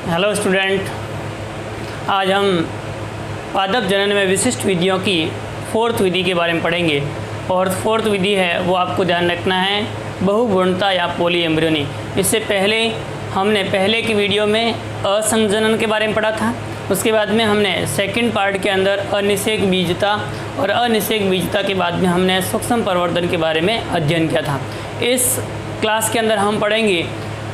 Hello student, आज हम पादप जनन में विशिष्ट विधियों की फोर्थ विधि के बारे में पढ़ेंगे। और फोर्थ विधि है वो आपको ध्यान रखना है बहुभ्रूणता या पॉलीएम्ब्रियोनी। इससे पहले हमने पहले की वीडियो में असंजनन के बारे में पढ़ा था। उसके बाद में हमने सेकंड पार्ट के अंदर अनिषेक बीजता और अनिषेक बीजता के बाद में हमने सूक्ष्म प्रवर्धन के बारे में अध्ययन किया था। इस क्लास के अंदर हम पढ़ेंगे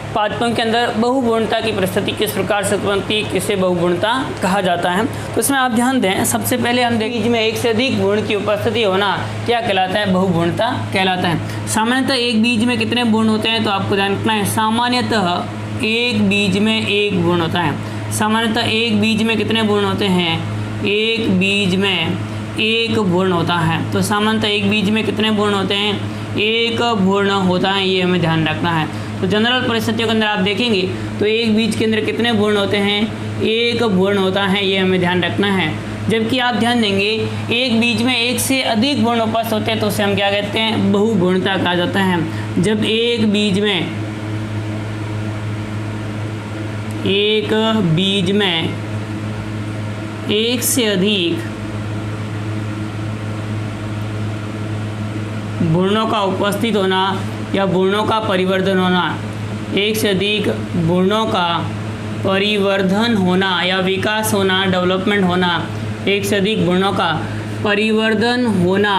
पादपों के अंदर बहुभ्रूणता की परिस्थिति किस प्रकार से उत्पन्न होती है, किसे बहुभ्रूणता कहा जाता है। तो इसमें आप ध्यान दें, सबसे पहले हम देखें जिसमें एक से अधिक भ्रूण की उपस्थिति होना क्या कहलाता है, बहुभ्रूणता कहलाता है। सामान्यतः एक बीज में कितने भ्रूण होते हैं, तो आपको ध्यान रखना है सामान्यतः एक बीज में एक भ्रूण होता है। सामान्यतः एक बीज में कितने भ्रूण होते हैं, एक बीज में एक भ्रूण होता है। तो सामान्यतः एक बीज में कितने भ्रूण होते हैं, एक भ्रूण होता है, ये हमें ध्यान रखना है। तो जनरल परिस्थितियों के अंदर आप देखेंगे तो एक बीज के अंदर कितने भ्रूण होते हैं, एक भ्रूण होता है, ये हमें ध्यान रखना है। जबकि आप ध्यान देंगे एक बीज में एक से अधिक भ्रूण उपस्थित होते हैं तो उसे हम क्या कहते हैं, बहुभ्रूणता कहा जाता है। जब एक बीज में एक से अधिक भ्रूणों का उपस्थित होना या भ्रूणों का परिवर्धन होना, एक से अधिक भ्रूणों का परिवर्धन होना या विकास होना, डेवलपमेंट होना, एक से अधिक भ्रूणों का परिवर्धन होना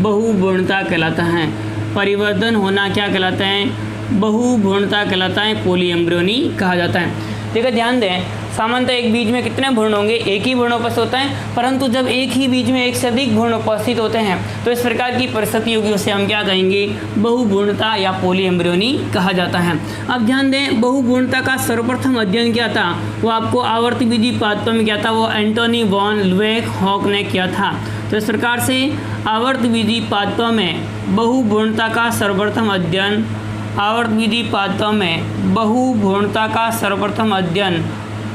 बहुभ्रूणता कहलाता है। परिवर्धन होना क्या कहलाता है, बहुभ्रूणता कहलाता है, पॉलीएम्ब्रियोनी कहा जाता है। देखिए ध्यान दें, सामान्यतः एक बीज में कितने भ्रूण होंगे, एक ही भ्रूण उपस्थित होता है, परंतु जब एक ही बीज में एक से अधिक भ्रूण उपस्थित होते हैं तो इस प्रकार की परिस्थिति होगी, उसे हम क्या कहेंगे, बहुभ्रूणता या पॉलीएम्ब्रियोनी कहा जाता है। अब ध्यान दें, बहुभ्रूणता का सर्वप्रथम अध्ययन किया था वो आपको आवर्त विधि पादपों में किया था, वो एंटोनी वॉन ल्यूवेनहॉक ने किया था। तो इस प्रकार से आवर्त विधि पादपों में बहुभ्रूणता का सर्वप्रथम अध्ययन, आवर्त विधि पादपों में बहुभ्रूणता का सर्वप्रथम अध्ययन,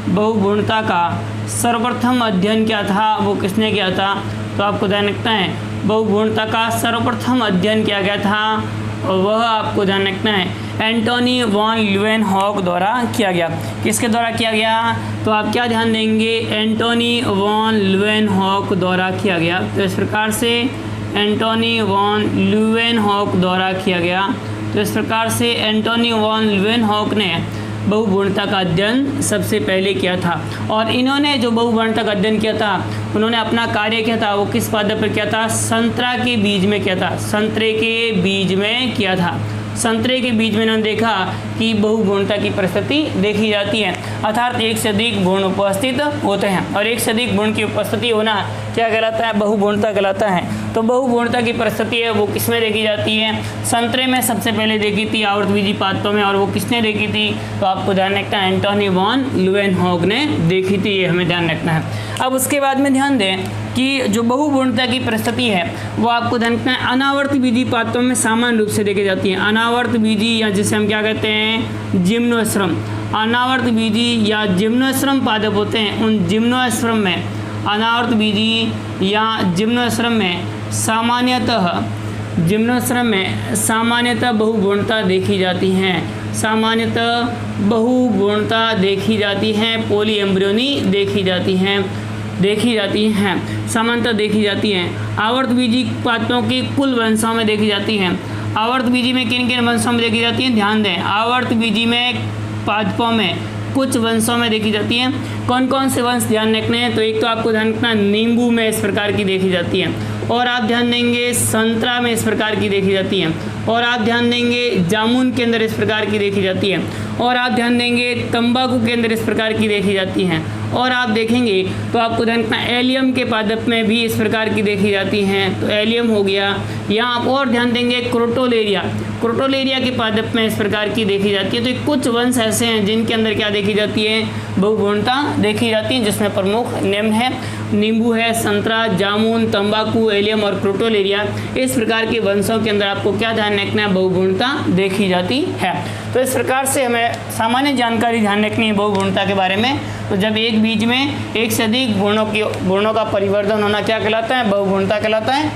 बहुभ्रूणता का सर्वप्रथम अध्ययन क्या था, वो किसने किया था, तो आपको ध्यान रखना है बहुभ्रूणता का सर्वप्रथम अध्ययन किया गया था और वह आपको ध्यान रखना है एंटोनी वॉन ल्यूवेनहॉक द्वारा किया गया। किसके द्वारा किया गया, तो आप क्या ध्यान देंगे, एंटोनी वॉन ल्यूवेनहॉक द्वारा किया गया। तो इस प्रकार से एंटोनी वॉन ल्यूवेनहॉक द्वारा किया गया। तो इस प्रकार से एंटोनी वॉन ल्यूवेनहॉक ने बहुभ्रूणता का अध्ययन सबसे पहले किया था। और इन्होंने जो बहुभ्रूणता का अध्ययन किया था, उन्होंने अपना कार्य किया था वो किस पादप पर किया था, संतरा के बीज में किया था, संतरे के बीज में किया था। संतरे के बीज में इन्होंने देखा कि बहुभ्रूणता की परिस्थिति देखी जाती है, अर्थात एक से अधिक भ्रूण उपस्थित होते हैं और एक से अधिक भ्रूण की उपस्थिति होना क्या कहलाता है, बहुभ्रूणता कहलाता है। तो बहुभ्रूणता की परिस्थिति है वो किसमें देखी जाती है, संतरे में सबसे पहले देखी थी आवर्त विधि पादपों में, और वो किसने देखी थी, तो आपको ध्यान रखना है एंटोनी वॉन ल्यूवेनहॉक ने देखी थी, ये हमें ध्यान रखना है। अब उसके बाद में ध्यान दें कि जो बहुभ्रूणता की परिस्थिति है वो आपको ध्यान रखना है अनावर्त विधि पादपों में सामान्य रूप से देखी जाती है। अनावर्त विधि या जिसे हम क्या कहते हैं, जिम्नोस्पर्म। अनावर्त विधि या जिम्नोस्पर्म पादप होते हैं, उन जिम्नोस्पर्म में, अनावर्त विधि या जिम्नोस्पर्म में सामान्यतः बहुभ्रूणता देखी जाती है, सामान्यतः बहुभ्रूणता देखी जाती है, पॉलीएम्ब्रियोनी देखी जाती हैं, सामान्यतः देखी जाती हैं। आवर्त बीजी पादपों की कुल वंशों में देखी जाती हैं। आवर्त बीजी में किन किन वंशों में देखी जाती हैं, ध्यान दें, आवर्त बीजी में पादपों में कुछ वंशों में देखी जाती हैं। कौन कौन से वंश ध्यान रखने हैं, तो एक तो आपको ध्यान रखना नींबू में इस प्रकार की देखी जाती है, और आप ध्यान देंगे संतरा में इस प्रकार की देखी जाती है, और आप ध्यान देंगे जामुन के अंदर इस प्रकार की देखी जाती है, और आप ध्यान देंगे तंबाकू के अंदर इस प्रकार की देखी जाती हैं, और आप देखेंगे तो आपको ध्यान रखना एलियम के पादप में भी इस प्रकार की देखी जाती हैं। तो एलियम हो गया, यहाँ आप और ध्यान देंगे क्रोटोलेरिया के पादप में इस प्रकार की देखी जाती है। तो कुछ वंश ऐसे हैं जिनके अंदर क्या देखी जाती है, बहुभ्रूणता देखी जाती है, जिसमें प्रमुख निम्न है, नींबू है, संतरा, जामुन, तंबाकू, एलियम और क्रोटोलेरिया। इस प्रकार के वंशों के अंदर आपको क्या ध्यान रखना है, बहुभ्रूणता देखी जाती है। तो इस प्रकार से हमें सामान्य जानकारी ध्यान रखनी है बहुभ्रूणता के बारे में। तो जब एक बीज में एक से अधिक भ्रूणों का परिवर्तन होना क्या कहलाता है, बहुभ्रूणता कहलाता है।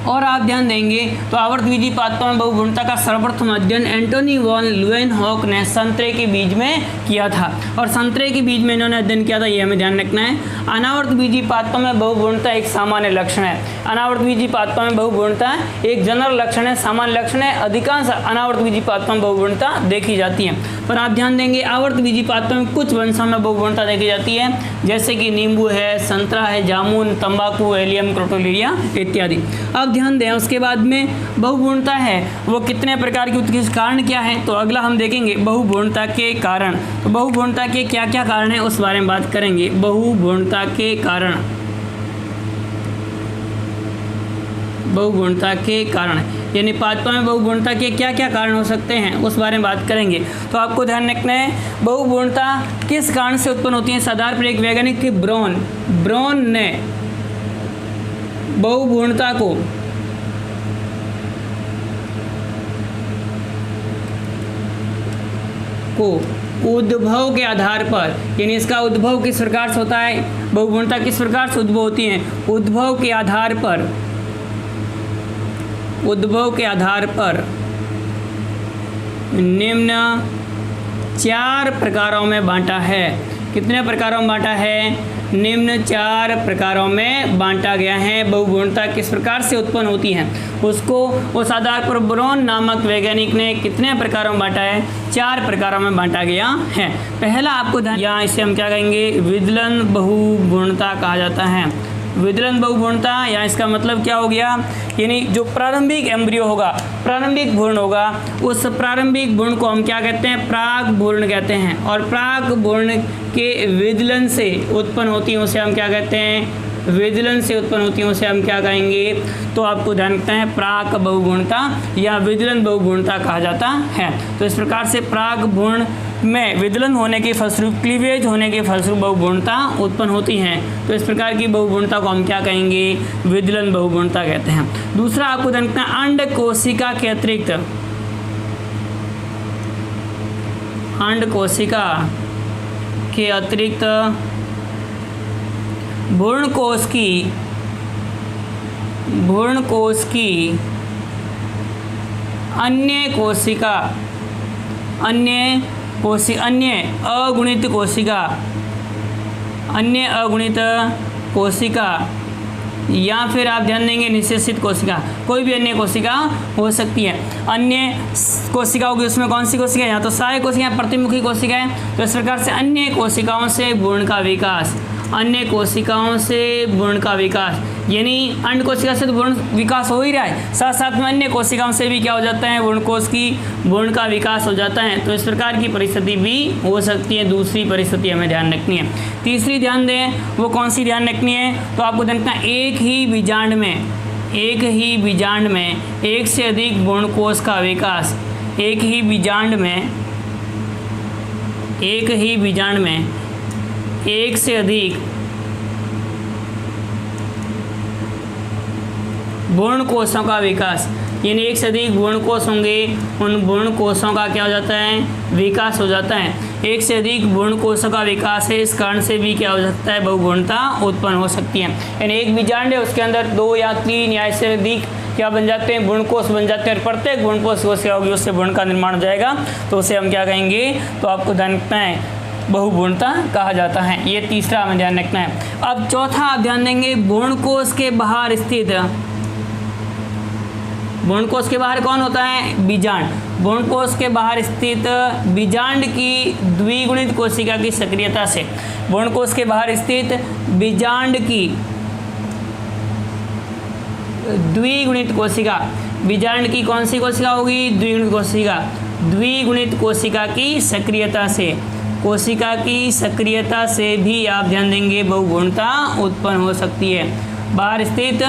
और आप ध्यान देंगे तो आवर्त बीजी पादपों में बहुगुणता का सर्वप्रथम अध्ययन एंटोनी वॉन ल्यूवेनहॉक ने संतरे के बीज में किया था, और संतरे के बीज में इन्होंने अध्ययन किया था, ये हमें ध्यान रखना है। अनावर्त बीजी पादपों में बहुगुणता एक सामान्य लक्षण है। अनावर्त बीजी पादपों में बहुगुणता एक जनरल लक्षण है, सामान्य लक्षण है। अधिकांश अनावर्त बीजी पादपों में बहुगुणता देखी जाती है, पर आप ध्यान देंगे आवर्त बीजी पादपों में कुछ वंशों में बहुगुणता देखी जाती है, जैसे कि नींबू है, संतरा है, जामुन, तंबाकू, एलियम, क्रोटोलिरिया इत्यादि। अब ध्यान दें उसके बाद में बहुगुणता है वो कितने प्रकार की, उसके कारण क्या है, तो अगला हम देखेंगे बहुगुणता के कारण। तो बहुगुणता के क्या क्या कारण है उस बारे में बात करेंगे। बहुगुणता के कारण, बहुगुणता के कारण यानी पादपों में बहुगुणता के क्या क्या कारण हो सकते हैं उस बारे में बात करेंगे। तो आपको ध्यान रखना है बहुगुणता किस कारण से उत्पन्न होती है। इस आधार पर एक वैज्ञानिक के ब्रॉन ने बहुगुणता को उद्भव के आधार पर, यानी इसका उद्भव किस प्रकार से होता है, बहुगुणता किस प्रकार से उद्भव होती है, उद्भव के आधार पर निम्न 4 प्रकारों में बांटा है। कितने प्रकारों में बांटा है, निम्न 4 प्रकारों में बांटा गया है। बहुगुणता किस प्रकार से उत्पन्न होती है उसको उस आधार पर ब्रॉन नामक वैज्ञानिक ने कितने प्रकारों में बांटा है, 4 प्रकारों में बांटा गया है। पहला आपको ध्यान, यहाँ इसे हम क्या कहेंगे, विदलन बहुगुणता कहा जाता है। विदलन बहुगुणता या इसका मतलब क्या हो गया, यानी जो प्रारंभिक एम्ब्रियो होगा, प्रारंभिक भ्रूण होगा, उस प्रारंभिक भ्रूण को हम क्या कहते हैं, प्राक भ्रूण कहते हैं। और प्राक भ्रूण के विदलन से उत्पन्न होती है उसे हम क्या कहते हैं, विदलन से उत्पन्न होती है उसे हम क्या कहेंगे। तो आपको ध्यान रखना है प्राक बहुगुणता या विदलन बहुगुणता कहा जाता है। तो इस प्रकार से प्राक भ्रूण में विदलन होने के फलस्वरूप, क्लीवेज होने के फलस्वरूप बहुगुणता उत्पन्न होती हैं। तो इस प्रकार की बहुगुणता को हम क्या कहेंगे, विदलन बहुगुणता कहते हैं। दूसरा आपको ध्यान रखना है अंड कोशिका के अतिरिक्त, अंड कोशिका के अतिरिक्त भ्रूण कोश की अन्य अगुणित कोशिका या फिर आप ध्यान देंगे निषेचित कोशिका, कोई भी अन्य कोशिका हो सकती है। अन्य कोशिका होगी उसमें कौन सी कोशिका है, यहाँ तो सहायक कोशिका है, प्रतिमुखी कोशिका है। तो इस प्रकार से अन्य कोशिकाओं से भ्रूण का विकास, अन्य कोशिकाओं से भ्रूण का विकास, यानी अंड कोशिका से तो भ्रूण विकास हो ही रहा है, साथ साथ में अन्य कोशिकाओं से भी क्या हो जाता है, भ्रूण का विकास हो जाता है। तो इस प्रकार की परिस्थिति भी हो सकती है। दूसरी परिस्थिति हमें ध्यान रखनी है। तीसरी ध्यान दें, वो कौन सी ध्यान रखनी है, तो आपको ध्यान रखना है एक ही बीजांड में एक से अधिक भ्रूणकोश का विकास, एक ही बीजांड में एक से अधिक भ्रूण कोशों का विकास, यानी एक से अधिक भ्रूण कोश होंगे, उन भ्रूण कोशों का क्या हो जाता है, विकास हो जाता है। एक से अधिक भ्रूण कोशों का विकास है, इस कारण से भी क्या हो सकता है, बहुगुणता उत्पन्न हो सकती है। यानी एक बीजांड है उसके अंदर 2 या 3 या इससे अधिक क्या बन जाते हैं, भ्रूणकोश बन जाते हैं। प्रत्येक भ्रूणकोश कोशिका होगी उससे भ्रूण का निर्माण हो जाएगा, तो उसे हम क्या कहेंगे, तो आपको ध्यान रखना है बहुगुणता कहा जाता है। ये तीसरा हमें ध्यान रखना है। अब चौथा आप ध्यान देंगे भ्रूणकोश के बाहर स्थित, भ्रूणकोश के बाहर कौन होता है, बीजांड। भ्रूणकोश के बाहर स्थित बीजांड की द्विगुणित कोशिका की सक्रियता से, भ्रूणकोश के बाहर स्थित बीजांड की द्विगुणित कोशिका, बीजांड की कौन सी कोशिका होगी, द्विगुणित कोशिका, द्विगुणित कोशिका की सक्रियता से, कोशिका की सक्रियता से भी आप ध्यान देंगे बहुगुणता उत्पन्न हो सकती है। बाहर स्थित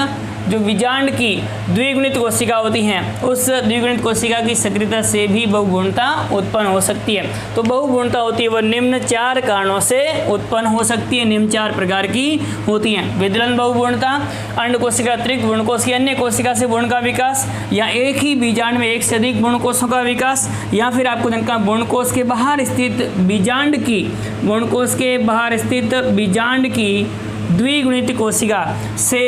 जो बीजांड की द्विगुणित कोशिका होती हैं, उस द्विगुणित कोशिका की सक्रियता से भी बहुगुणता उत्पन्न हो सकती है। तो बहुगुणता होती है वह निम्न 4 कारणों से उत्पन्न हो सकती है, निम्न 4 प्रकार की होती हैं। विदलन बहुगुणता, अंड कोशिका अतिरिक्त भ्रूणकोश की अन्य कोशिका से भ्रूण का विकास, या एक ही बीजांड में एक से अधिक भ्रूणकोशों का विकास, या फिर आपको जानना भ्रूणकोश के बाहर स्थित बीजांड की, भ्रूणकोश के बाहर स्थित बीजांड की द्विगुणित कोशिका से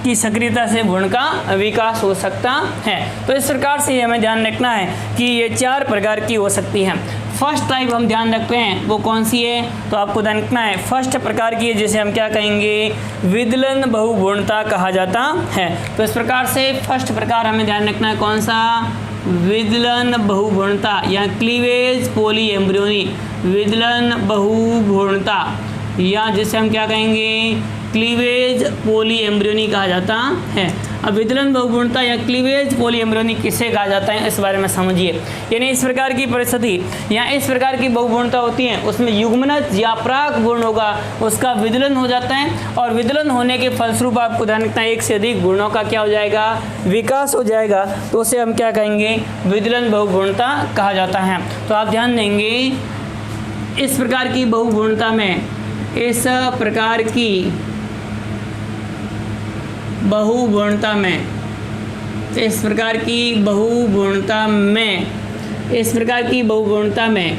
की सक्रियता से भ्रूण का विकास हो सकता है। तो इस प्रकार से हमें ध्यान रखना है कि ये 4 प्रकार की हो सकती है। फर्स्ट टाइप हम ध्यान रखते हैं वो कौन सी है, तो आपको ध्यान रखना है फर्स्ट प्रकार की है जिसे हम क्या कहेंगे, विदलन बहुभ्रूणता कहा जाता है। तो इस प्रकार से फर्स्ट प्रकार हमें ध्यान रखना है कौन सा, विदलन बहुभ्रूणता या क्लीवेज पॉलीएम्ब्रियोनी, विदलन बहुभ्रूणता या जिसे हम क्या कहेंगे, क्लीवेज पॉलीएम्ब्रियोनी कहा जाता है। अब विदलन बहुभ्रूणता या क्लीवेज पॉलीएम्ब्रियोनी किसे कहा जाता है इस बारे में समझिए। यानी इस प्रकार की परिस्थिति या इस प्रकार की बहुभ्रूणता होती है उसमें युग्मनज या प्राक भ्रूण होगा उसका विदलन हो जाता है और विदलन होने के फलस्वरूप आपको ध्यान रखना है एक से अधिक भ्रूणों का क्या हो जाएगा, विकास हो जाएगा। तो उसे हम क्या कहेंगे, विदलन बहुभ्रूणता कहा जाता है। तो आप ध्यान देंगे इस प्रकार की बहुभ्रूणता में, इस प्रकार की बहुभ्रूणता में, इस प्रकार की बहुभ्रूणता में, इस प्रकार की बहुभ्रूणता में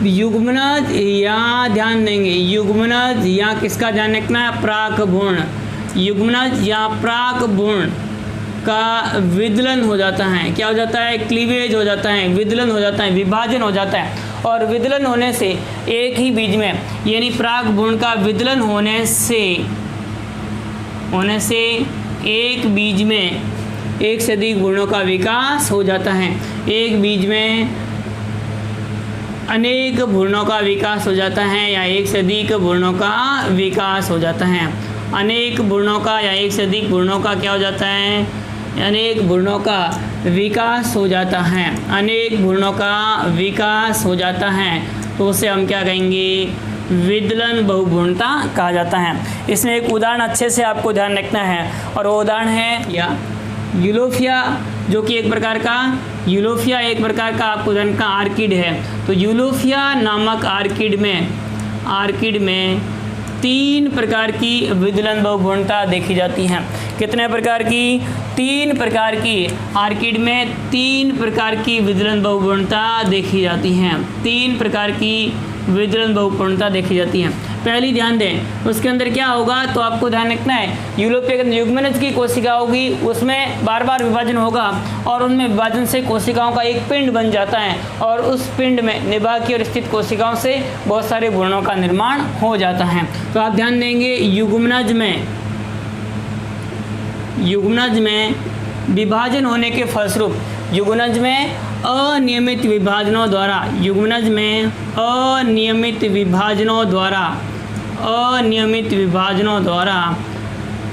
युग्मनज या ध्यान देंगे युग्मनज या किसका ध्यान रखना है, प्राक भ्रूण, युग्मनज या प्राक भ्रूण का विदलन हो जाता है। क्या हो जाता है, क्लीवेज हो जाता है, विदलन हो जाता है, विभाजन हो जाता है। और विदलन होने से एक ही बीज में यानी प्राक भ्रूण का विदलन होने से एक बीज में एक से अधिक भ्रूणों का विकास हो जाता है। एक बीज में अनेक भ्रूणों का विकास हो जाता है या एक से अधिक भ्रूणों का विकास हो जाता है। अनेक भ्रूणों का या एक से अधिक भ्रूणों का क्या हो जाता है, अनेक भ्रूणों का विकास हो जाता है, अनेक भ्रूणों का विकास हो जाता है। तो उसे हम क्या कहेंगे, विदलन बहुभ्रूणता कहा जाता है। इसमें एक उदाहरण अच्छे से आपको ध्यान रखना है और वो उदाहरण है या यूलोफिया, जो कि एक प्रकार का आपको ध्यान का आर्किड है। तो यूलोफिया नामक आर्किड में 3 प्रकार की विदलन बहुभ्रूणता देखी जाती है। कितने प्रकार की, 3 प्रकार की। आर्किड में 3 प्रकार की विदलन बहुभ्रूणता देखी जाती हैं। 3 प्रकार की विदलन बहुभ्रूणता देखी जाती है। पहली ध्यान दें उसके अंदर क्या होगा, तो आपको ध्यान रखना है यूरोपीय के अंदर युग्मनज की कोशिका होगी, उसमें बार बार विभाजन होगा और उनमें विभाजन से कोशिकाओं का एक पिंड बन जाता है और उस पिंड में निभाग की ओर स्थित कोशिकाओं से बहुत सारे भ्रूणों का निर्माण हो जाता है। तो आप ध्यान देंगे युग्मनज में विभाजन होने के फलस्वरूप युग्मनज में अनियमित विभाजनों द्वारा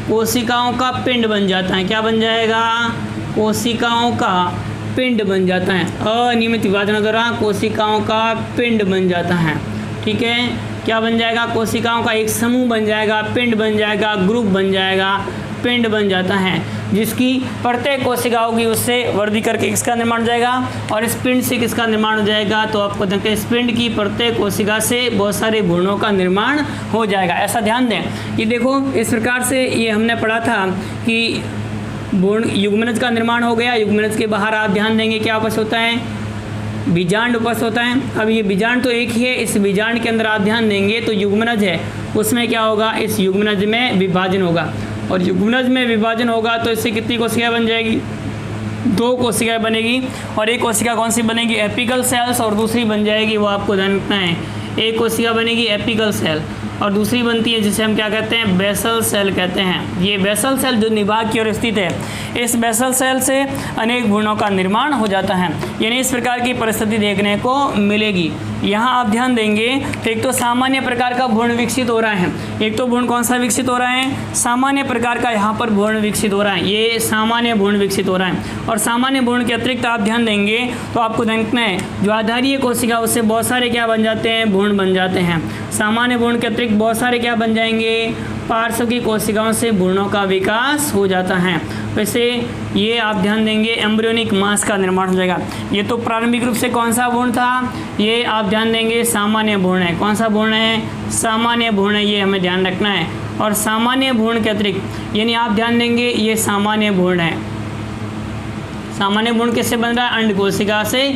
कोशिकाओं का पिंड बन जाता है। क्या बन जाएगा, कोशिकाओं का पिंड बन जाता है। अनियमित विभाजनों द्वारा कोशिकाओं का पिंड बन जाता है। ठीक है, क्या बन जाएगा, कोशिकाओं का एक समूह बन जाएगा, पिंड बन जाएगा, ग्रुप बन जाएगा, पिंड बन जाता है, जिसकी प्रत्येक कोशिका होगी उससे वर्धी करके किसका निर्माण हो जाएगा और इस पिंड से किसका निर्माण हो जाएगा, तो आपको देखते हैं इस पिंड की प्रत्येक कोशिका से बहुत सारे भ्रूणों का निर्माण हो जाएगा। ऐसा ध्यान दें कि देखो इस प्रकार से ये हमने पढ़ा था कि भ्रूण युग्मनज का निर्माण हो गया। युग्मनज के बाहर आप ध्यान देंगे क्या उपस्थित होता है, बीजांड उपस्थित होता है। अब ये बीजांड तो एक ही है, इस बीजांड के अंदर आप ध्यान देंगे तो युग्मनज है, उसमें क्या होगा, इस युग्मनज में विभाजन होगा और युग्मनज में विभाजन होगा तो इससे कितनी कोशिकाएं बन जाएगी, 2 कोशिकाएं बनेगी। और एक कोशिका कौन सी बनेगी, एपिकल सेल्स, और दूसरी बन जाएगी, वो आपको ध्यान रखना है, एक कोशिका बनेगी एपिकल सेल और दूसरी बनती है जिसे हम क्या कहते हैं, बेसल सेल कहते हैं। ये बेसल सेल जो निभाग की ओर स्थित है, इस बेसल सेल से अनेक भ्रूणों का निर्माण हो जाता है। यानी इस प्रकार की परिस्थिति देखने को मिलेगी। यहाँ आप ध्यान देंगे तो एक तो सामान्य प्रकार का भ्रूण विकसित हो रहा है, एक तो भ्रूण कौन सा विकसित हो रहा है, सामान्य प्रकार का यहाँ पर भ्रूण विकसित हो रहा है, ये सामान्य भ्रूण विकसित हो रहा है। और सामान्य भ्रूण के अतिरिक्त आप ध्यान देंगे तो आपको देखना है जो आधारीय कोशिका उससे बहुत सारे क्या बन जाते हैं, भ्रूण बन जाते हैं। सामान्य भ्रूण के अतिरिक्त बहुत सारे क्या बन जाएंगे, पार्श्व की कोशिकाओं से भ्रूणों का विकास हो जाता है। वैसे ये आप ध्यान देंगे एम्ब्रियोनिक मास का निर्माण हो जाएगा। ये तो प्रारंभिक रूप से कौन सा भ्रूण था, ये आप ध्यान देंगे सामान्य भ्रूण है। कौन सा भ्रूण है, सामान्य भ्रूण है, ये हमें ध्यान रखना है। और सामान्य भ्रूण के अतिरिक्त यानी आप ध्यान देंगे ये सामान्य भ्रूण है। सामान्य भ्रूण किससे बन रहा है, अंड कोशिका से,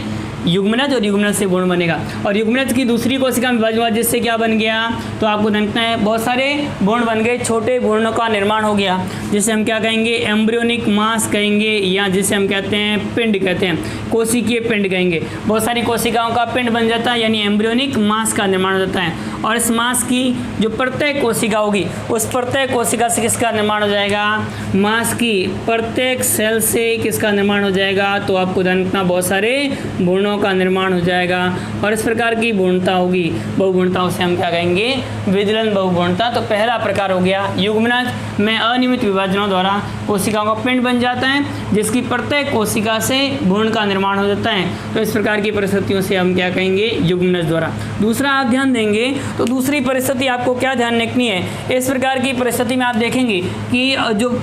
युग्मनज और युग्मनज से भ्रूण बनेगा और युग्मनज की दूसरी कोशिका में विभाजन हुआ जिससे क्या बन गया, तो आपको देखना है बहुत सारे भ्रूण बन गए, छोटे भ्रूणों का निर्माण हो गया जिसे हम क्या कहेंगे, एम्ब्रियोनिक मास कहेंगे या जिसे हम कहते हैं पिंड कहते हैं, कोशिकीय पिंड कहेंगे। बहुत सारी कोशिकाओं का पिंड बन जाता है यानी एम्ब्रियोनिक मास का निर्माण हो जाता है और इस मास की जो प्रत्येक कोशिका होगी उस प्रत्येक कोशिका से किसका निर्माण हो जाएगा, मास की प्रत्येक सेल से किसका निर्माण हो जाएगा, तो आपको ध्यान रखना बहुत सारे भ्रूणों का निर्माण हो जाएगा और इस प्रकार की भ्रूणता होगी। बहुभ्रूणताओं से हम क्या कहेंगे, विदलन बहुभ्रूणता। तो पहला प्रकार हो गया युग्मनज में अनियमित विभाजनों द्वारा कोशिकाओं का पिंड बन जाता है जिसकी प्रत्येक कोशिका से भ्रूण का निर्माण हो जाता है। तो इस प्रकार की परिस्थितियों से हम क्या कहेंगे, युग्मनज द्वारा। दूसरा आप ध्यान देंगे तो दूसरी परिस्थिति आपको क्या ध्यान रखनी है, इस प्रकार की परिस्थिति में आप देखेंगे कि जो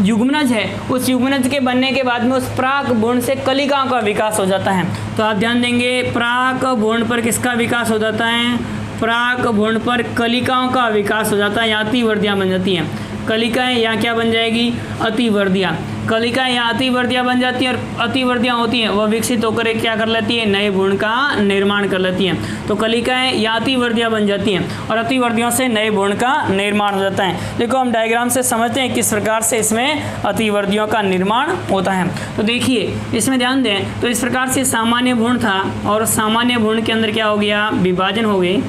युग्मनज है उस युग्मनज के बनने के बाद में उस प्राक भ्रूण से कलिकाओं का विकास हो जाता है। तो आप ध्यान देंगे प्राक भ्रूण पर किसका विकास हो जाता है, प्राक भ्रूण पर कलिकाओं का विकास हो जाता है या अतिवर्धियाँ बन जाती हैं। कलिकाएं या क्या बन जाएगी, अतिवर्धियाँ। कलिकाएं या अतिवर्धियाँ बन जाती हैं और अतिवर्धियाँ होती हैं वह विकसित होकर एक क्या कर लेती है, नए भ्रूण का निर्माण कर लेती हैं। तो कलिकाएं या अतिवर्धियाँ बन जाती हैं और अतिवर्धियों से नए भ्रूण का निर्माण हो जाता है। देखो हम डायग्राम से समझते हैं किस प्रकार से इसमें अतिवर्धियों का निर्माण होता है। तो देखिए इसमें ध्यान दें तो इस प्रकार से सामान्य भ्रूण था और सामान्य भ्रूण के अंदर क्या हो गया, विभाजन हो गई।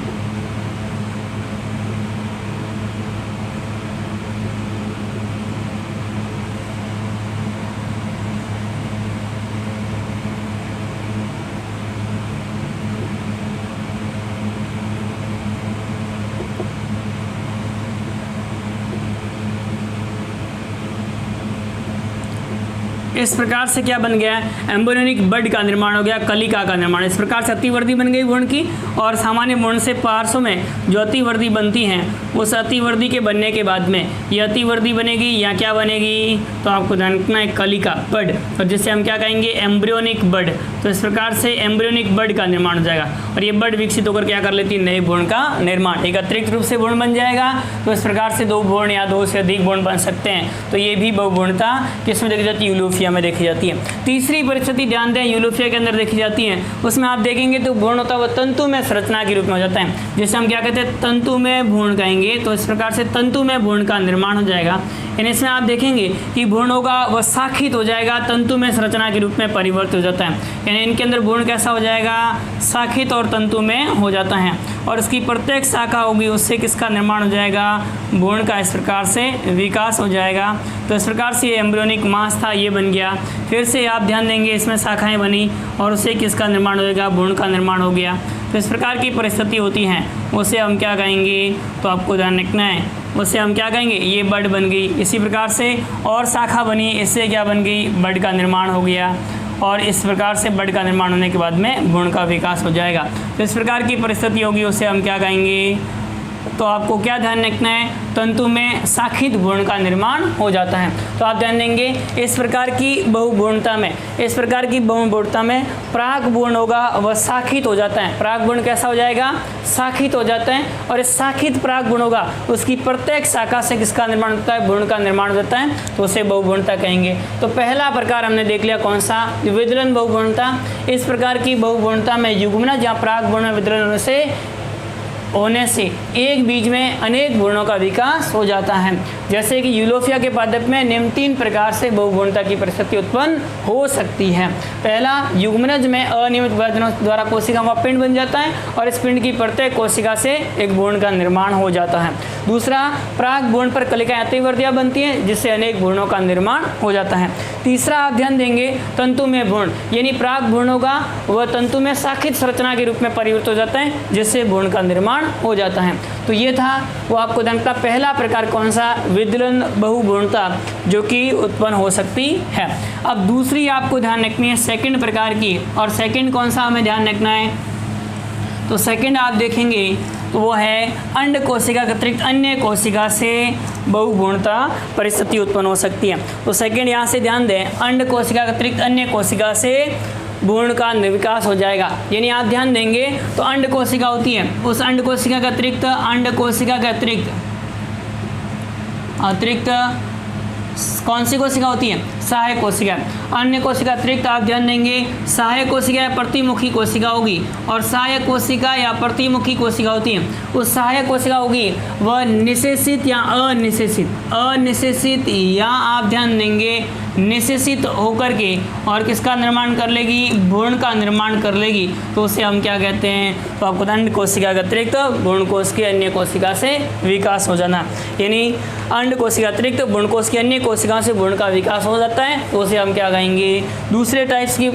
इस प्रकार से क्या बन गया, एम्ब्रियोनिक बड का निर्माण हो गया, कलिका का निर्माण। इस प्रकार से अतिवर्धी बन गई भ्रूण की और सामान्य भ्रूण से पार्श्व में जो अतिवर्धी बनती हैं उस अतिवर्धी के बनने के बाद में ये अतिवर्धी बनेगी या क्या बनेगी, तो आपको ध्यान रखना है कलिका बड और जिसे हम क्या कहेंगे, एम्ब्रियोनिक बड। तो इस प्रकार से एम्ब्रियोनिक बड का निर्माण हो जाएगा और ये बड विकसित होकर क्या कर लेती है, नए भ्रूण का निर्माण, एक अतिरिक्त रूप से भ्रूण बन जाएगा। तो इस प्रकार से दो भ्रूण या दो से अधिक भ्रूण बन सकते हैं। तो ये भी बहुभ्रूणता किसमें देखी जाती है, यूलोफिया में देखी जाती है। तीसरी परिस्थिति ध्यान दें यूलोफिया के अंदर देखी जाती है, उसमें आप देखेंगे तो भ्रूण होता है वो तंतु में संरचना के रूप में हो जाता है जिसे हम क्या कहते हैं, तंतु में भ्रूण कहेंगे। तो इस प्रकार से तंतु में भ्रूण का निर्माण हो जाएगा। यानी इसमें आप देखेंगे कि भ्रूण होगा वह शाखित हो जाएगा, तंतु में संरचना के रूप में परिवर्तित हो जाता है। यानी इनके अंदर भ्रूण कैसा हो जाएगा, शाखित और तंतु में हो जाता है और इसकी प्रत्येक शाखा होगी उससे किसका निर्माण हो जाएगा, भ्रूण का इस प्रकार से विकास हो जाएगा। तो इस प्रकार से ये एम्ब्रियोनिक मास था, ये बन गया। फिर से आप ध्यान देंगे इसमें शाखाएं बनी और उससे किसका निर्माण हो जाएगा, भ्रूण का निर्माण हो गया। तो इस प्रकार की परिस्थिति होती हैं उसे हम क्या कहेंगे, तो आपको ध्यान रखना है, उससे हम क्या कहेंगे, ये बड बन गई। इसी प्रकार से और शाखा बनी, इससे क्या बन गई, बड का निर्माण हो गया और इस प्रकार से बड का निर्माण होने के बाद में भ्रूण का विकास हो जाएगा। तो इस प्रकार की परिस्थिति होगी उसे हम क्या कहेंगे, तो आपको क्या ध्यान रखना है, तंतु में शाखित भ्रूण का निर्माण हो जाता है। तो आप ध्यान देंगे इस प्रकार की बहुभ्रूणता में, इस प्रकार की बहुभ्रूणता में प्राक भ्रूण होगा वह शाखित हो जाता है। प्राक भ्रूण कैसा हो जाएगा, शाखित हो जाता है और इस शाखित प्राक भ्रूण होगा उसकी प्रत्येक शाखा से किसका निर्माण होता है, भ्रूण का निर्माण हो जाता है। तो उसे बहुभ्रूणता कहेंगे। तो पहला प्रकार हमने देख लिया कौन सा, विदलन बहुभ्रूणता। इस प्रकार की बहुभ्रूणता में युग्मनज या प्राक भ्रूण में विदलन होने से एक बीज में अनेक भ्रूणों का विकास हो जाता है। जैसे कि यूलोफिया के पादप में निम्न 3 प्रकार से बहुभ्रूणता की परिस्थिति उत्पन्न हो सकती है। पहला, युग्मनज में अनियमित विभाजनों द्वारा कोशिकाओं का पिंड बन जाता है और इस पिंड की प्रत्येक कोशिका से एक भ्रूण का निर्माण हो जाता है। दूसरा, प्राक भ्रूण पर कलिकाएं अतिवर्धियाँ बनती हैं जिससे अनेक भ्रूणों का निर्माण हो जाता है। तीसरा, आप ध्यान देंगे तंतु में भ्रूण, यानी प्राक भ्रूण होगा वह तंतु में शाखित संरचना के रूप में परिवर्तित हो जाता है जिससे भ्रूण का निर्माण हो जाता है। तो ये था वो आपको ध्यान का पहला प्रकार कौन सा, विदलन बहुभ्रूणता जो कि उत्पन्न हो सकती है। अब दूसरी आपको ध्यान रखनी है सेकंड प्रकार की, और सेकंड कौन सा हमें ध्यान रखना है, तो सेकंड आप देखेंगे तो वो है अंड कोशिका के अतिरिक्त अन्य कोशिका से बहुभ्रूणता परिस्थिति उत्पन्न हो सकती है। तो सेकंड यहाँ से ध्यान दें, अंड कोशिका के अतिरिक्त अन्य कोशिका से भ्रूण का विकास हो जाएगा। यानी आप ध्यान देंगे तो अंड कोशिका होती है, उस अंड कोशिका के अतिरिक्त कौन सी कोशिका होती है? सहायक कोशिका। अन्य कोशिका अतिरिक्त आप ध्यान देंगे सहायक कोशिका या प्रतिमुखी कोशिका होगी, और सहायक कोशिका या प्रतिमुखी कोशिका होती है। उस सहायक कोशिका होगी वह निषेचित या अनिषेचित या आप ध्यान देंगे निषेचित होकर के और किसका निर्माण कर लेगी? भ्रूण का निर्माण कर लेगी, तो उसे हम क्या कहते हैं? तो आपको अंड कोशिका के अतिरिक्त भ्रूण कोश की अन्य कोशिका से विकास हो जाना, यानी अंड कोशिका अतिरिक्त भ्रूण कोश की अन्य कोशिकाओं से भ्रूण का विकास हो जाता है, तो उसे हम क्या कहेंगे? दूसरे टाइप्स की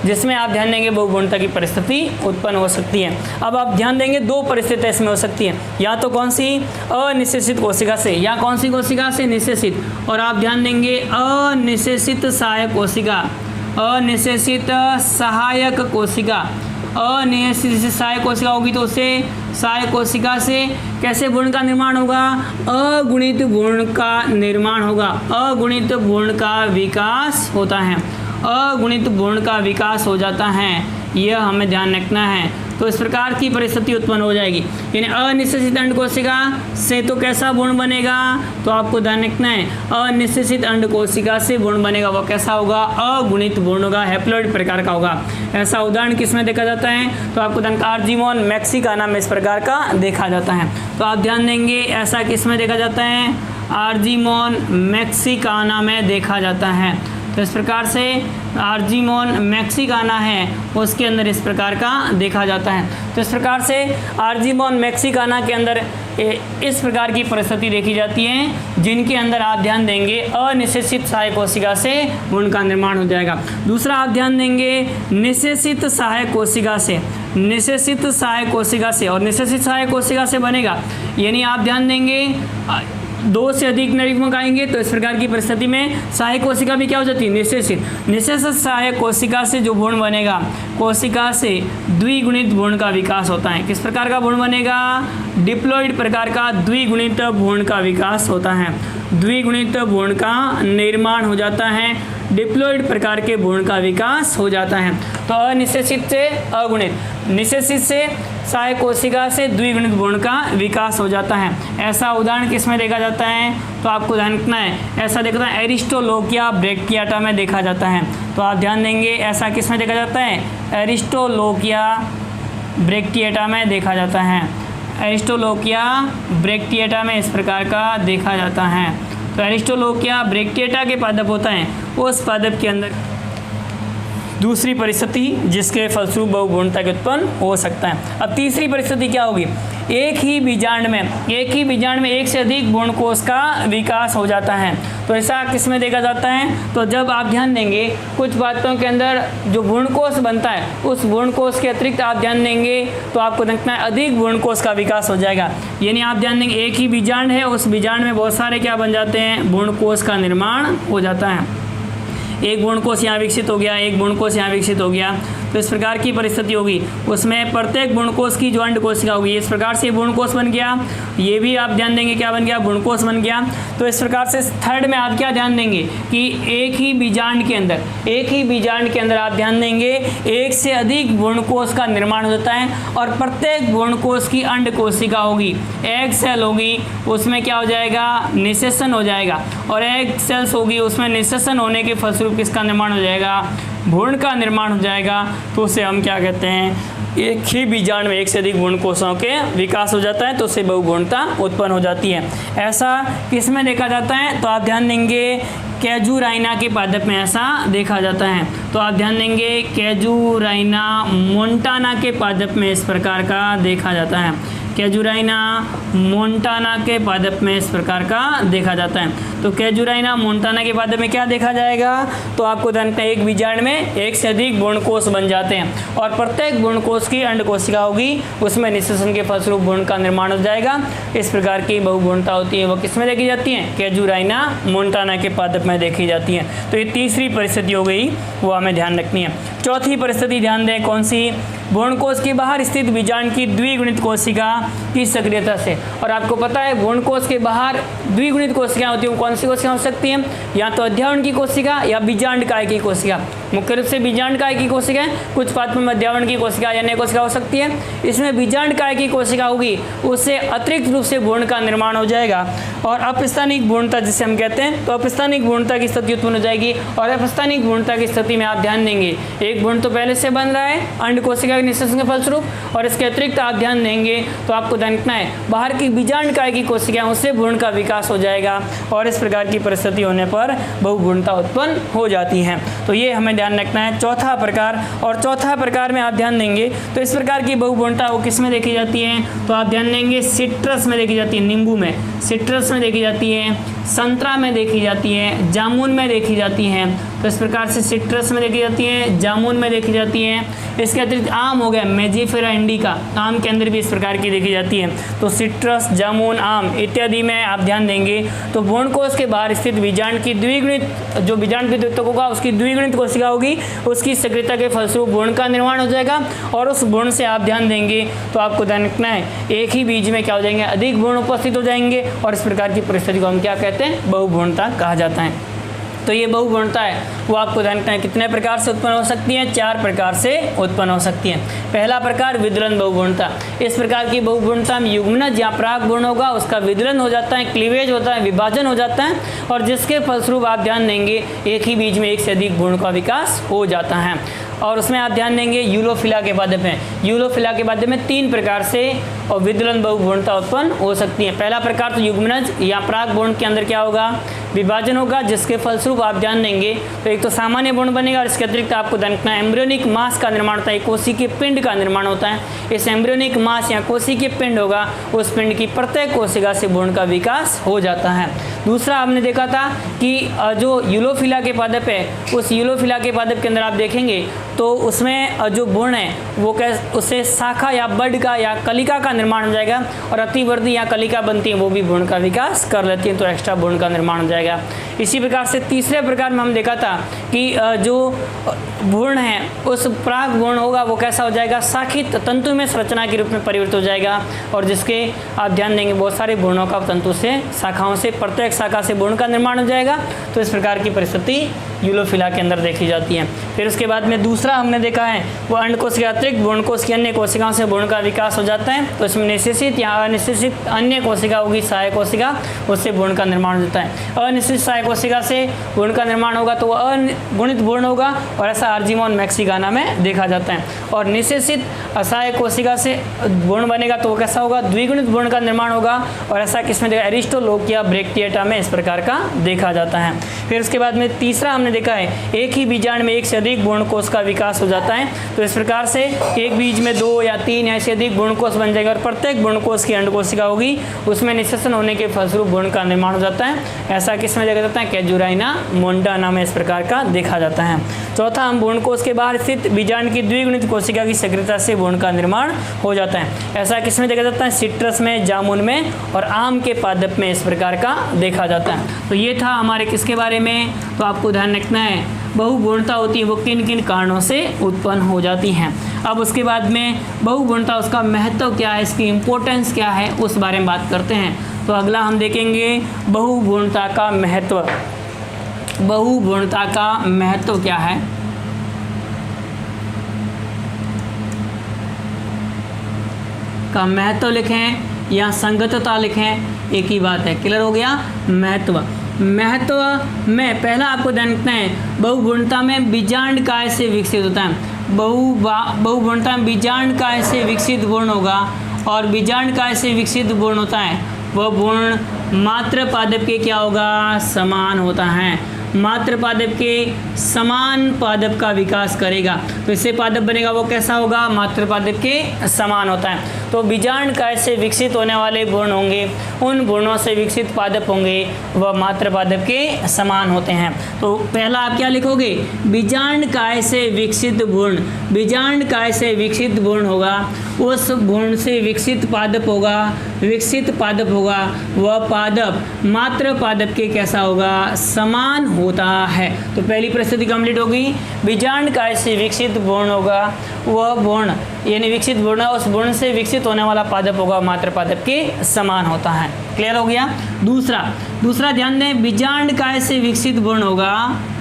जिसमें आप ध्यान देंगे बहुभ्रूणता की परिस्थिति उत्पन्न हो सकती है। अब आप ध्यान देंगे दो परिस्थितियाँ इसमें हो सकती हैं, या तो कौन सी? अनिषेचित कोशिका से, या कौन सी कोशिका से? निषेचित। और आप ध्यान देंगे अनिषेचित सहायक कोशिका, अनिषेचित सहायक कोशिका, अनिषेचित सहायक कोशिका होगी तो उससे सहायक कोशिका से कैसे भ्रूण का निर्माण होगा? अगुणित भ्रूण का निर्माण होगा, अगुणित भ्रूण का विकास होता है, अगुणित भ्रूण का विकास हो जाता है, यह हमें ध्यान रखना है। तो इस प्रकार की परिस्थिति उत्पन्न हो जाएगी, यानी अनिषेचित अंड कोशिका से तो कैसा भ्रूण बनेगा? तो आपको ध्यान रखना है अनिषेचित अंड कोशिका से भ्रूण बनेगा वो कैसा होगा? अगुणित भ्रूण होगा, हैप्लॉइड प्रकार का होगा। ऐसा उदाहरण किसमें देखा जाता है? तो आपको ध्यान आर्जीमोन मैक्सिकाना में इस प्रकार का देखा जाता है। तो आप ध्यान देंगे ऐसा किसमें देखा जाता है? आर्जीमोन मैक्सिकाना में देखा जाता है। तो इस प्रकार से आर्जीमोन मैक्सिकाना है उसके अंदर इस प्रकार का देखा जाता है। तो इस प्रकार से आर्जीमोन मैक्सिकाना के अंदर इस प्रकार की परिस्थिति देखी जाती है जिनके अंदर आप ध्यान देंगे अनिषेचित सहायक कोशिका से भ्रूण का निर्माण हो जाएगा। दूसरा आप ध्यान देंगे निषेचित सहायक कोशिका से, निषेचित सहायक कोशिका से, और निषेचित सहायक कोशिका से बनेगा, यानी आप ध्यान देंगे दो से अधिक नरयुग्मक आएंगे तो इस प्रकार की परिस्थिति में सहायक कोशिका भी क्या हो जाती है? निषेचित। निषेचित सहायक कोशिका से जो भ्रूण बनेगा, कोशिका से द्विगुणित भ्रूण का विकास होता है। किस प्रकार का भ्रूण बनेगा? डिप्लॉइड प्रकार का द्विगुणित भ्रूण का विकास होता है, द्विगुणित भ्रूण का निर्माण हो जाता है, डिप्लॉइड प्रकार के भ्रूण का विकास हो जाता है। तो अनिषेचित से अगुणित, निषेचित से सहायक कोशिका से द्विगुणित भ्रूण का विकास हो जाता है। ऐसा उदाहरण किसमें देखा जाता है? तो आपको ध्यान रखना है ऐसा देखता है एरिस्टोलोकिया ब्रैक्टियाटा में देखा जाता है। तो आप ध्यान देंगे ऐसा किसमें देखा जाता है? एरिस्टोलोकिया ब्रैक्टियाटा में देखा जाता है, एरिस्टोलोकिया ब्रैक्टियाटा में इस प्रकार का देखा जाता है। तो एरिस्टोलोकिया ब्रैक्टियाटा के पादप होता है, उस पादप के अंदर दूसरी परिस्थिति जिसके फलस्वरूप बहुभ्रूणता के उत्पन्न हो सकता है। अब तीसरी परिस्थिति क्या होगी? एक ही बीजांड में एक से अधिक भ्रूणकोश का विकास हो जाता है। तो ऐसा किसमें देखा जाता है? तो जब आप ध्यान देंगे कुछ बातों के अंदर जो भ्रूणकोश बनता है उस भ्रूणकोश के अतिरिक्त आप ध्यान देंगे तो आपको देखना है अधिक भ्रूणकोश का विकास हो जाएगा। यानी आप ध्यान देंगे एक ही बीजांड है, उस बीजांड में बहुत सारे क्या बन जाते हैं? भ्रूणकोश का निर्माण हो जाता है। एक भ्रूणकोश यहाँ विकसित हो गया, एक भ्रूणकोश यहाँ विकसित हो गया, तो इस प्रकार की परिस्थिति होगी। उसमें प्रत्येक भ्रूणकोश की जो अंड कोशिका होगी इस प्रकार से भ्रूणकोश बन गया, ये भी आप ध्यान देंगे क्या बन गया? भ्रूणकोश बन गया। तो इस प्रकार से थर्ड में आप क्या ध्यान देंगे कि एक ही बीजांड के अंदर आप ध्यान देंगे एक से अधिक भ्रूणकोश का निर्माण हो जाता है, और प्रत्येक भ्रूणकोश की अंड कोशिका होगी, एग सेल होगी, उसमें क्या हो जाएगा? निषेचन हो जाएगा, और एग सेल्स होगी उसमें निषेचन होने के फलस्वरूप किसका निर्माण हो जाएगा? भ्रूण का निर्माण हो जाएगा। तो उसे हम क्या कहते हैं? एक ही बीजांड में एक से अधिक भ्रूणकोशों के विकास हो जाता है, तो उससे बहुभ्रूणता उत्पन्न हो जाती है। ऐसा किसमें देखा जाता है? तो आप ध्यान देंगे कैजुराइना के पादप में ऐसा देखा जाता है। तो आप ध्यान देंगे कैजुराइना मोंटाना के पादप में इस प्रकार का देखा जाता है, कैजुराइना मोंटाना के पादप में इस प्रकार का देखा जाता है। तो कैजुराइना मोंटाना के पादप में क्या देखा जाएगा? तो आपको ध्यान रखना है एक बीजांड में एक से अधिक भ्रूणकोश बन जाते हैं, और प्रत्येक भ्रूणकोश की अंड कोशिका होगी, उसमें निषेचन के फलस्वरूप भ्रूण का निर्माण हो जाएगा। इस प्रकार की बहुभ्रूणता होती है वो किसमें देखी जाती है? कैजुराइना मोंटाना के पादप में देखी जाती है। तो ये तीसरी परिस्थिति हो गई, वो हमें ध्यान रखनी है। चौथी परिस्थिति ध्यान दें कौन सी? भ्रूण कोश के बाहर स्थित बीजांड की द्विगुणित कोशिका की सक्रियता से। और आपको पता है भ्रूण कोश के बाहर द्विगुणित कोशिकाएं होती हैं, कौन सी कोशिका हो सकती हैं, या तो अध्यावरण की कोशिका या बीजांडकाय की कोशिका। मुख्य रूप से बीजांडकाय की कोशिका, कुछ पात्र में अध्यावरण की कोशिका या अन्य कोशिका हो सकती है। इसमें बीजांडकाय की कोशिका होगी, उससे अतिरिक्त रूप से भ्रूण का निर्माण हो जाएगा और अपस्थानिक भ्रूणता जिसे हम कहते हैं, तो अपस्थानिक भ्रूणता की स्थिति उत्पन्न हो जाएगी। और अपस्थानिक भ्रूणता की स्थिति में आप ध्यान देंगे एक भ्रूण तो पहले से बन रहा है अंड कोशिका के निषेचन के फलस्वरूप, और इसके अतिरिक्त आप ध्यान देंगे तो आपको ध्यान रखना है बाहर की बीजांडकाय की कोशिका, उससे भ्रूण का विकास हो जाएगा और इस प्रकार की परिस्थिति होने पर बहुभ्रूणता उत्पन्न हो जाती है। तो ये हमें ध्यान रखना है चौथा प्रकार। और चौथा प्रकार में आप ध्यान देंगे तो इस प्रकार की बहुभ्रूणता वो किस में देखी जाती है, तो आप ध्यान देंगे सिट्रस में देखी जाती है, नींबू में, सिट्रस में देखी जाती है, संतरा में देखी जाती है, जामुन में देखी जाती है। तो इस प्रकार से सिट्रस में देखी जाती है, जामुन में देखी जाती है। इसके अतिरिक्त आम हो गया मेजिफेरा इंडिका, आम के अंदर भी इस प्रकार की देखी जाती है। तो सिट्रस, जामुन, आम इत्यादि में आप ध्यान देंगे तो भ्रूण कोश के बाहर स्थित बीजांड की द्विगुणित, जो बीजांड के द्वितीयक होगा उसकी द्विगुणित कोशिका होगी, उसकी सक्रियता के फलस्वरूप भ्रूण का निर्माण हो जाएगा। और उस भ्रूण से आप ध्यान देंगे तो आपको ध्यान रखना है एक ही बीज में क्या हो जाएंगे, अधिक भ्रूण उपस्थित हो जाएंगे और इस प्रकार की परिस्थिति को हम क्या कहते हैं, बहुभ्रूणता कहा जाता है। तो ये बहुभ्रूणता है वो आपको ध्यान रखना है कितने प्रकार से उत्पन्न हो सकती है, 4 प्रकार से उत्पन्न हो सकती है। पहला प्रकार विदलन बहुभ्रूणता। इस प्रकार की बहुभ्रूणता में युग्मनज या पराग भ्रूण होगा, उसका विदलन हो जाता है, क्लीवेज होता है, विभाजन हो जाता है और जिसके फलस्वरूप आप ध्यान देंगे एक ही बीज में एक से अधिक भ्रूण का विकास हो जाता है। और उसमें आप ध्यान देंगे यूलोफिला के पादप में, यूलोफिला के पादप में 3 प्रकार से और विदलन बहुभ्रूणता उत्पन्न हो सकती है। पहला प्रकार तो युग्मनज या पराग भ्रूण के अंदर क्या होगा, विभाजन होगा, जिसके फलस्वरूप आप ध्यान देंगे तो एक तो सामान्य भ्रूण बनेगा और इसके अतिरिक्त आपको ध्यान रखना है एम्ब्रियोनिक मास का निर्माण होता है, कोशिकीय पिंड का निर्माण होता है। इस एम्ब्रियोनिक मास या कोशिकीय पिंड होगा, उस पिंड की प्रत्येक कोशिका से भ्रूण का विकास हो जाता है। दूसरा आपने देखा था कि जो यूलोफिला के पादप है, उस यूलोफिला के पादप के अंदर आप देखेंगे तो उसमें जो भ्रूण है वो उससे शाखा या बड का या कलिका का निर्माण हो जाएगा और अतिवर्धी या कलिका बनती है वो भी भ्रूण का विकास कर लेती है, तो एक्स्ट्रा भ्रूण का निर्माण हो जाएगा। इसी प्रकार से तीसरे प्रकार में हम देखा था कि जो भ्रूण है उस पराग भ्रूण होगा वो कैसा हो जाएगा, शाखित तंतु में संरचना के रूप में परिवर्तित हो जाएगा और जिसके आप ध्यान देंगे बहुत सारे भ्रूणों का तंतु से शाखाओं से प्रत्येक शाखा से भ्रूण का निर्माण हो जाएगा। तो इस प्रकार की परिस्थिति यूलोफिला के अंदर देखी जाती है। फिर उसके बाद में दूसरा हमने देखा है वो अंड कोशिका अतिरिक्त भ्रूण कोश की अन्य कोशिकाओं से भ्रूण का विकास हो जाता है। तो इसमें निषेचित या अनिषेचित अन्य कोशिका होगी सहायक कोशिका, उससे भ्रूण का निर्माण होता है। अनिषेचित सहायक कोशिका से भ्रूण का निर्माण होगा तो अगुणित भ्रूण होगा और ऐसा आर्जिमोन मैक्सिकाना में देखा जाता है। और निषेचित असहायक कोशिका से भ्रूण बनेगा तो वो कैसा होगा, द्विगुणित भ्रूण का निर्माण होगा और ऐसा किसमें देखा, एरिस्टोलोकिया ब्रैक्टिएटा में इस प्रकार का देखा जाता है। फिर उसके बाद में तीसरा हमने देखा है एक ही बीजांड में एक से अधिक भ्रूण कोश का विकास हो जाता है। तो इस प्रकार से एक बीज में 2 या 3 या से अधिक भ्रूण कोश बन जाएगा और प्रत्येक भ्रूण कोश की अंड कोशिका होगी, उसमें निषेचन होने के फलस्वरूप भ्रूण का निर्माण हो जाता है। ऐसा किसमें देखा जाता है, कैजुराइना मोंटाना में इस प्रकार का देखा जाता है। चौथा हम भ्रूण कोश के बाहर स्थित बीजांड की द्विगुणित कोशिका की सक्रियता से भ्रूण का निर्माण हो जाता है। ऐसा किसमें देखा जाता है, सिट्रस में, जामुन में और आम के पादप में इस प्रकार का देखा जाता है। तो ये था हमारे किसके बारे में, तो आपको ध्यान रखना है बहुभ्रूणता होती है वो किन किन कारणों से उत्पन्न हो जाती हैं। अब उसके बाद में बहुभ्रूणता उसका महत्व क्या है, इसकी इम्पोर्टेंस क्या है, उस बारे में बात करते हैं। तो अगला हम देखेंगे बहुभ्रूणता का महत्व। बहुभ्रूणता का महत्व क्या है, का महत्व लिखें या संगतता लिखें, एक ही बात है, क्लियर हो गया। महत्व में पहला आपको ध्यान रखना है बहुभ्रूणता में बीजांड काय से विकसित होता है। बहुभ्रूणता में बीजांड काय से विकसित भ्रूण होगा और बीजांड काय से विकसित भ्रूण होता है वह भ्रूण मात्र पादप के क्या होगा, समान होता है। मात्र पादप के समान पादप का विकास करेगा। तो इससे पादप बनेगा वो कैसा होगा, मात्र पादप के समान होता है। तो बीजांड काय से विकसित होने वाले भ्रूण होंगे, उन भ्रूणों से विकसित पादप होंगे वह मात्र पादप के समान होते हैं। तो पहला आप क्या लिखोगे, बीजांड काय से विकसित भ्रूण, बीजांड काय से विकसित भ्रूण होगा, उस भ्रूण से विकसित पादप होगा, विकसित पादप होगा वह पादप मात्र पादप के कैसा होगा, समान होता है। तो पहली परिस्थिति कंप्लीट होगी, बीजांड काय से विकसित भ्रूण होगा, वह भ्रूण यानी विकसित भ्रूण उस भ्रूण से विकसित होने वाला पादप होगा मात्र पादप के समान होता है। क्लियर हो गया। दूसरा ध्यान दें, बीजांडकाय से विकसित भ्रूण होगा,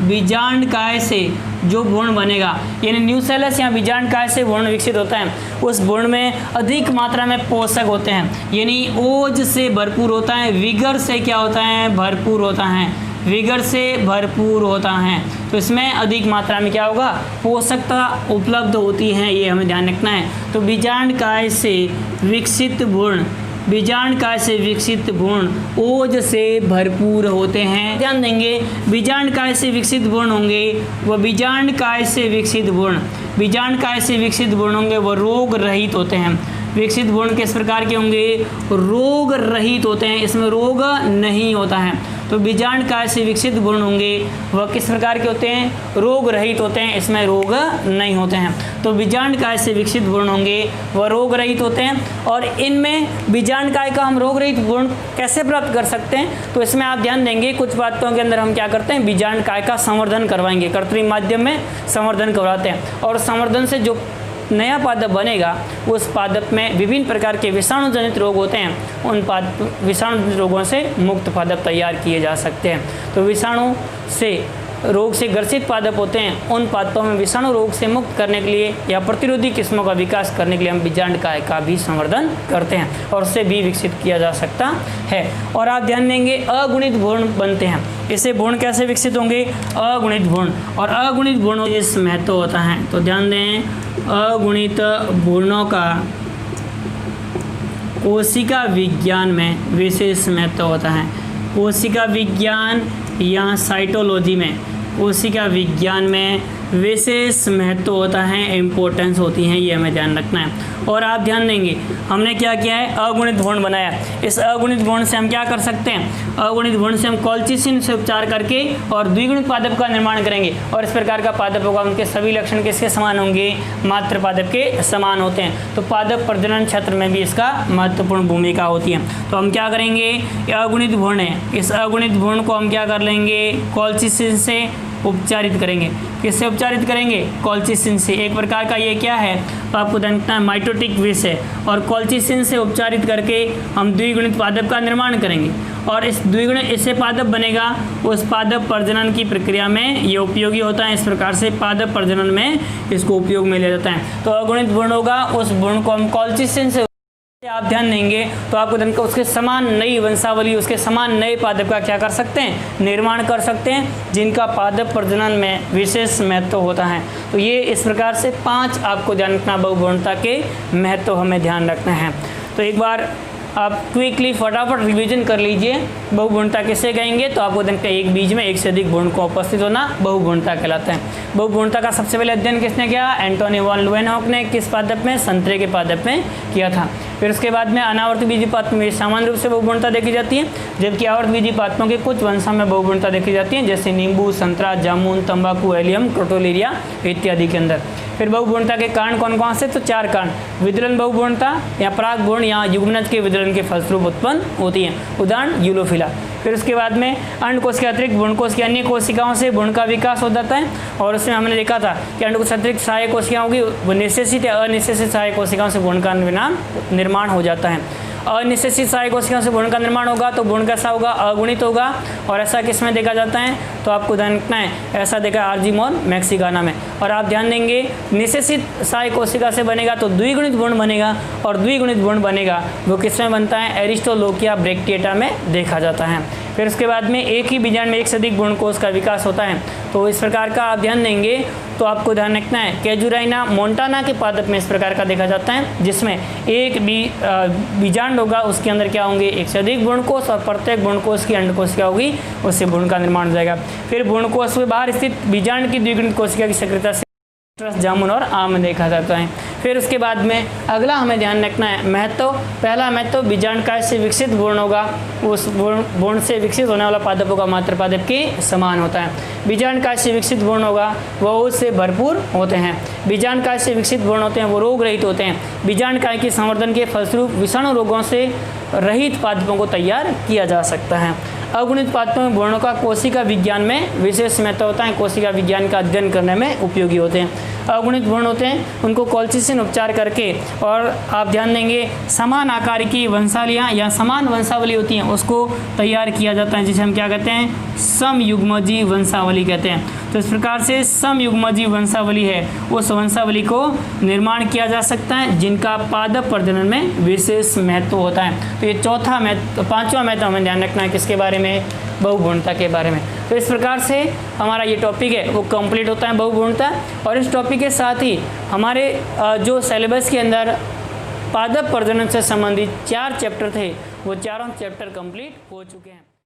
बीजांडकाय से जो भ्रूण बनेगा यानी न्यूसेलस या बीजांडकाय से भ्रूण विकसित होता है, उस भ्रूण में अधिक मात्रा में पोषक होते हैं यानी ओज से भरपूर होता है, विगर से क्या होता है, भरपूर होता है, विगर से भरपूर होता है। तो इसमें अधिक मात्रा में क्या होगा, पोषकता उपलब्ध होती है, ये हमें ध्यान रखना है। तो बीजांडकाय से विकसित भ्रूण, बीजांडकाय से विकसित भ्रूण ओज से भरपूर होते हैं। ध्यान देंगे, बीजांडकाय से विकसित भ्रूण होंगे वह बीजांडकाय से विकसित भ्रूण, बीजांडकाय से विकसित भ्रूण होंगे वह रोग रहित होते हैं। विकसित भ्रूण किस प्रकार के होंगे, रोग रहित होते हैं, इसमें रोग नहीं होता है। तो बीजांडकाय से विकसित भ्रूण होंगे वह किस प्रकार के होते हैं, रोग रहित होते हैं, इसमें रोग नहीं होते हैं। तो बीजांडकाय से विकसित भ्रूण होंगे वह रोग रहित होते हैं। और इनमें बीजांडकाय का हम रोग रहित भ्रूण कैसे प्राप्त कर सकते हैं, तो इसमें आप ध्यान देंगे कुछ बातों के अंदर हम क्या करते हैं, बीजांडकाय का संवर्धन करवाएंगे, कृत्रिम माध्यम में संवर्धन करवाते हैं। और संवर्धन से जो नया पादप बनेगा उस पादप में विभिन्न प्रकार के विषाणु जनित रोग होते हैं, उन विषाणु जनित रोगों से मुक्त पादप तैयार किए जा सकते हैं। तो विषाणु से रोग से ग्रसित पादप होते हैं, उन पादपों में विषाणु रोग से मुक्त करने के लिए या प्रतिरोधी किस्मों का विकास करने के लिए हम बीजांडकाय का भी संवर्धन करते हैं और उसे भी विकसित किया जा सकता है। और आप ध्यान देंगे अगुणित भ्रूण बनते हैं, इससे भ्रूण कैसे विकसित होंगे, अगुणित भ्रूण। और अगुणित भ्रूणों इस महत्व होता है, तो ध्यान दें, अगुणित भ्रूणों का कोशिका विज्ञान में विशेष महत्व होता है। कोशिका विज्ञान या साइटोलॉजी में, कोशिका विज्ञान में विशेष महत्व होता है, इम्पोर्टेंस होती है, ये हमें ध्यान रखना है। और आप ध्यान देंगे हमने क्या किया है, अगुणित भ्रूण बनाया। इस अगुणित भ्रूण से हम क्या कर सकते हैं, अगुणित भ्रूण से हम कॉल्चिसिन से उपचार करके और द्विगुणित पादप का निर्माण करेंगे। और इस प्रकार का पादप होगा, उनके सभी लक्षण किसके समान होंगे, मात्र पादप के समान होते हैं। तो पादप प्रजनन क्षेत्र में भी इसका महत्वपूर्ण भूमिका होती है। तो हम क्या करेंगे, अगुणित भ्रूण है, इस अगुणित भ्रूण को हम क्या कर लेंगे, कॉल्चिसिन से उपचारित करेंगे। किससे उपचारित करेंगे, कॉल्चिसिन से। एक प्रकार का ये क्या है, तो आपको जानना है माइटोटिक विष है। और कॉल्चिसिन से उपचारित करके हम द्विगुणित पादप का निर्माण करेंगे और इस द्विगुणित इससे पादप बनेगा, उस पादप प्रजनन की प्रक्रिया में ये उपयोगी होता है। इस प्रकार से पादप प्रजनन में इसको उपयोग में लिया जाता है। तो अगुणित भ्रूण होगा, उस भ्रूण को हम कॉल्चिसिन से आप ध्यान देंगे तो आपको ध्यान उसके समान नई वंशावली, उसके समान नए पादप का क्या कर सकते हैं, निर्माण कर सकते हैं, जिनका पादप प्रजनन में विशेष महत्व होता है। तो ये इस प्रकार से 5 आपको ध्यान रखना, बहुभ्रूणता के महत्व हमें ध्यान रखना है। तो एक बार आप क्विकली फटाफट रिवीजन कर लीजिए, बहुभ्रूणता किसे कहेंगे, तो आपको देखते हैं एक बीज में एक से अधिक भ्रूण को उपस्थित होना बहुभ्रूणता कहलाता है। बहुभ्रूणता का सबसे पहले अध्ययन किसने किया, एंटोनी वॉन लुएनहॉक ने। किस पादप में, संतरे के पादप में किया था। फिर उसके बाद में अनावर्त बीजी पादपों में सामान्य रूप से बहुभ्रूणता देखी जाती है, जबकि आवर्त बीजी पादपों के कुछ वंशों में बहुभ्रूणता देखी जाती है, जैसे नींबू, संतरा, जामुन, तंबाकू, एलियम, क्रोटोलेरिया इत्यादि के अंदर। फिर बहुभ्रूणता के कारण कौन कौन से, तो 4 कारण। विदलन बहुभ्रूणता या परागभ्रूण या युग्मनज के विदलन के फलस्वरूप उत्पन्न होती है, उदाहरण यूलोफिला। फिर उसके बाद में अंडकोश के अतिरिक्त भ्रूणकोश की अन्य कोशिकाओं से भ्रूण का विकास हो जाता है। और उसमें हमने देखा था कि अंडकोश अतिरिक्त सहायक कोशिकाएं होगी, वो निषेचित या अनिषेचित सहायक कोशिकाओं से भ्रूण का निर्माण हो जाता है। अनिषेचित सहायक कोशिकाओं से भ्रूण का निर्माण होगा तो भ्रूण कैसा होगा, अगुणित होगा। और ऐसा किस में देखा जाता है, तो आपको ध्यान रखना है, ऐसा देखा आर्जीमोन मैक्सिकाना में। और आप ध्यान देंगे निषेचित सहायक कोशिका से बनेगा तो द्विगुणित भ्रूण बनेगा, और द्विगुणित भ्रूण बनेगा वो किस में बनता है, एरिस्टोलोकिया ब्रैक्टिएटा में देखा जाता है। फिर उसके बाद में एक ही बीजांड में एक से अधिक भ्रूणकोश का विकास होता है। तो इस प्रकार का आप ध्यान देंगे तो आपको ध्यान रखना है, कैजुराइना मोंटाना के पादप में इस प्रकार का देखा जाता है, जिसमें एक बीजांड होगा, उसके अंदर क्या होंगे, एक से अधिक भ्रूणकोश, और प्रत्येक भ्रूणकोश की अंडकोश क्या होगी, उससे भ्रूण का निर्माण हो जाएगा। फिर भ्रूणकोश में बाहर स्थित बीजांड की द्विगुणित कोशिका की सक्रियता से जामुन और आम में देखा जाता है। फिर उसके बाद में अगला हमें ध्यान रखना है महत्व, पहला महत्व बीजांडकाय से विकसित भ्रूण होगा, उस भ्रूण से विकसित होने वाला पादप होगा मात्र पादप के समान होता है। बीजांडकाय से विकसित भ्रूण होगा वो उससे भरपूर होते हैं। बीजांडकाय से विकसित भ्रूण होते हैं वो रोग रहित होते हैं। बीजांडकाय के संवर्धन के फलस्वरूप विषाणु रोगों से रहित पादपों को तैयार किया जा सकता है। अगुणित पादपों में भ्रूणों का कोशिका विज्ञान में विशेष महत्व होता है, कोशिका विज्ञान का अध्ययन करने में उपयोगी होते हैं। अगुणित भ्रूण होते हैं उनको कोल्चिसिन उपचार करके, और आप ध्यान देंगे समान आकार की वंशावलियाँ या समान वंशावली होती हैं उसको तैयार किया जाता है, जिसे हम क्या कहते हैं, समयुग्मजीय वंशावली कहते हैं। तो इस प्रकार से समयुग्मजीय वंशावली है, उस वंशावली को निर्माण किया जा सकता है जिनका पादप प्रजनन में विशेष महत्व होता है। तो ये पांचवा महत्व हमें ध्यान रखना है किसके बारे में, बहुभ्रूणता के बारे में। तो इस प्रकार से हमारा ये टॉपिक है वो कंप्लीट होता है बहुभ्रूणता, और इस टॉपिक के साथ ही हमारे जो सिलेबस के अंदर पादप प्रजनन से संबंधित 4 चैप्टर थे वो चारों चैप्टर कंप्लीट हो चुके हैं।